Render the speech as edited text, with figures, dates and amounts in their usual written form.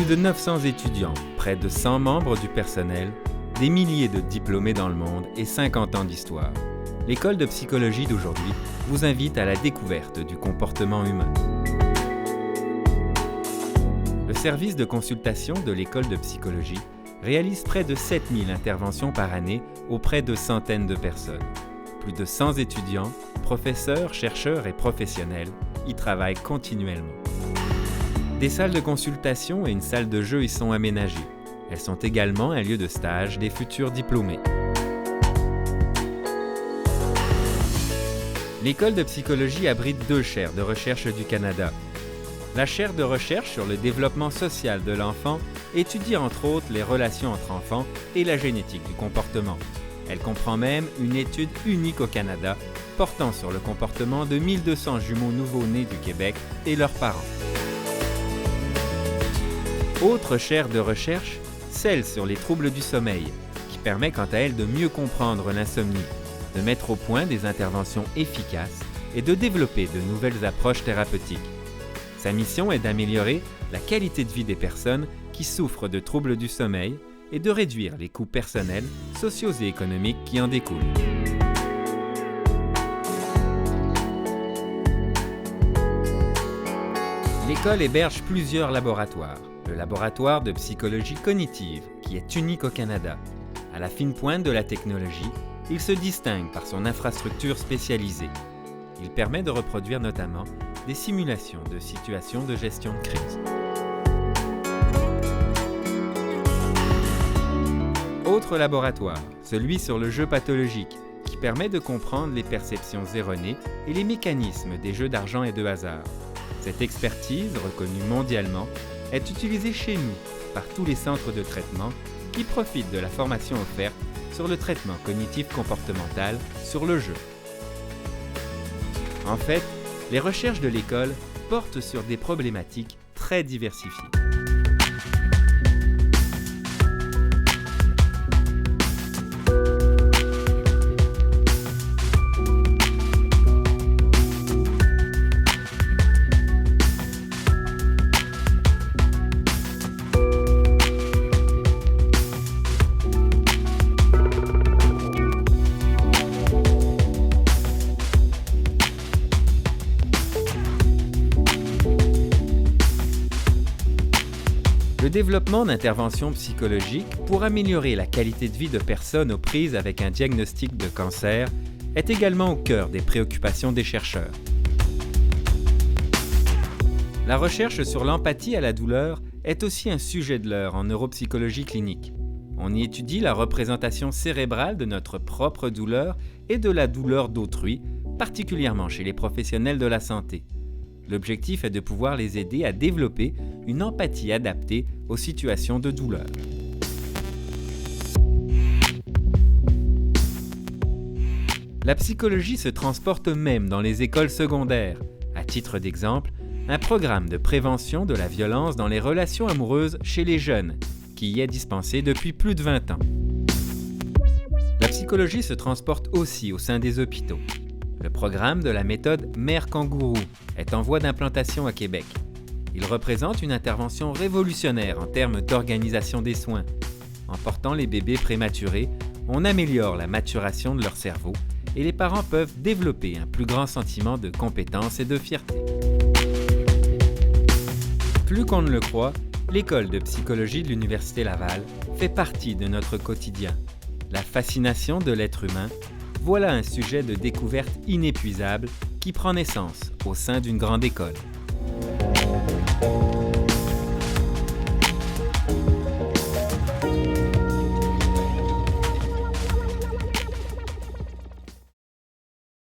de 900 étudiants, près de 100 membres du personnel, des milliers de diplômés dans le monde et 50 ans d'histoire. L'école de psychologie d'aujourd'hui vous invite à la découverte du comportement humain. Le service de consultation de l'école de psychologie réalise près de 7000 interventions par année auprès de centaines de personnes. Plus de 100 étudiants, professeurs, chercheurs et professionnels y travaillent continuellement. Des salles de consultation et une salle de jeu y sont aménagées. Elles sont également un lieu de stage des futurs diplômés. L'école de psychologie abrite 2 chaires de recherche du Canada. La chaire de recherche sur le développement social de l'enfant étudie entre autres les relations entre enfants et la génétique du comportement. Elle comprend même une étude unique au Canada portant sur le comportement de 1200 jumeaux nouveau-nés du Québec et leurs parents. Autre chaire de recherche, celle sur les troubles du sommeil, qui permet quant à elle de mieux comprendre l'insomnie, de mettre au point des interventions efficaces et de développer de nouvelles approches thérapeutiques. Sa mission est d'améliorer la qualité de vie des personnes qui souffrent de troubles du sommeil et de réduire les coûts personnels, sociaux et économiques qui en découlent. L'école héberge plusieurs laboratoires. Le laboratoire de psychologie cognitive, qui est unique au Canada. À la fine pointe de la technologie, il se distingue par son infrastructure spécialisée. Il permet de reproduire notamment des simulations de situations de gestion de crise. Autre laboratoire, celui sur le jeu pathologique, qui permet de comprendre les perceptions erronées et les mécanismes des jeux d'argent et de hasard. Cette expertise, reconnue mondialement, est utilisée chez nous par tous les centres de traitement qui profitent de la formation offerte sur le traitement cognitif comportemental sur le jeu. En fait, les recherches de l'école portent sur des problématiques très diversifiées. Le développement d'interventions psychologiques pour améliorer la qualité de vie de personnes aux prises avec un diagnostic de cancer est également au cœur des préoccupations des chercheurs. La recherche sur l'empathie à la douleur est aussi un sujet de l'heure en neuropsychologie clinique. On y étudie la représentation cérébrale de notre propre douleur et de la douleur d'autrui, particulièrement chez les professionnels de la santé. L'objectif est de pouvoir les aider à développer une empathie adaptée aux situations de douleur. La psychologie se transporte même dans les écoles secondaires. À titre d'exemple, un programme de prévention de la violence dans les relations amoureuses chez les jeunes, qui y est dispensé depuis plus de 20 ans. La psychologie se transporte aussi au sein des hôpitaux. Le programme de la méthode Mère Kangourou est en voie d'implantation à Québec. Il représente une intervention révolutionnaire en termes d'organisation des soins. En portant les bébés prématurés, on améliore la maturation de leur cerveau et les parents peuvent développer un plus grand sentiment de compétence et de fierté. Plus qu'on ne le croit, l'école de psychologie de l'Université Laval fait partie de notre quotidien. La fascination de l'être humain, voilà un sujet de découverte inépuisable qui prend naissance au sein d'une grande école.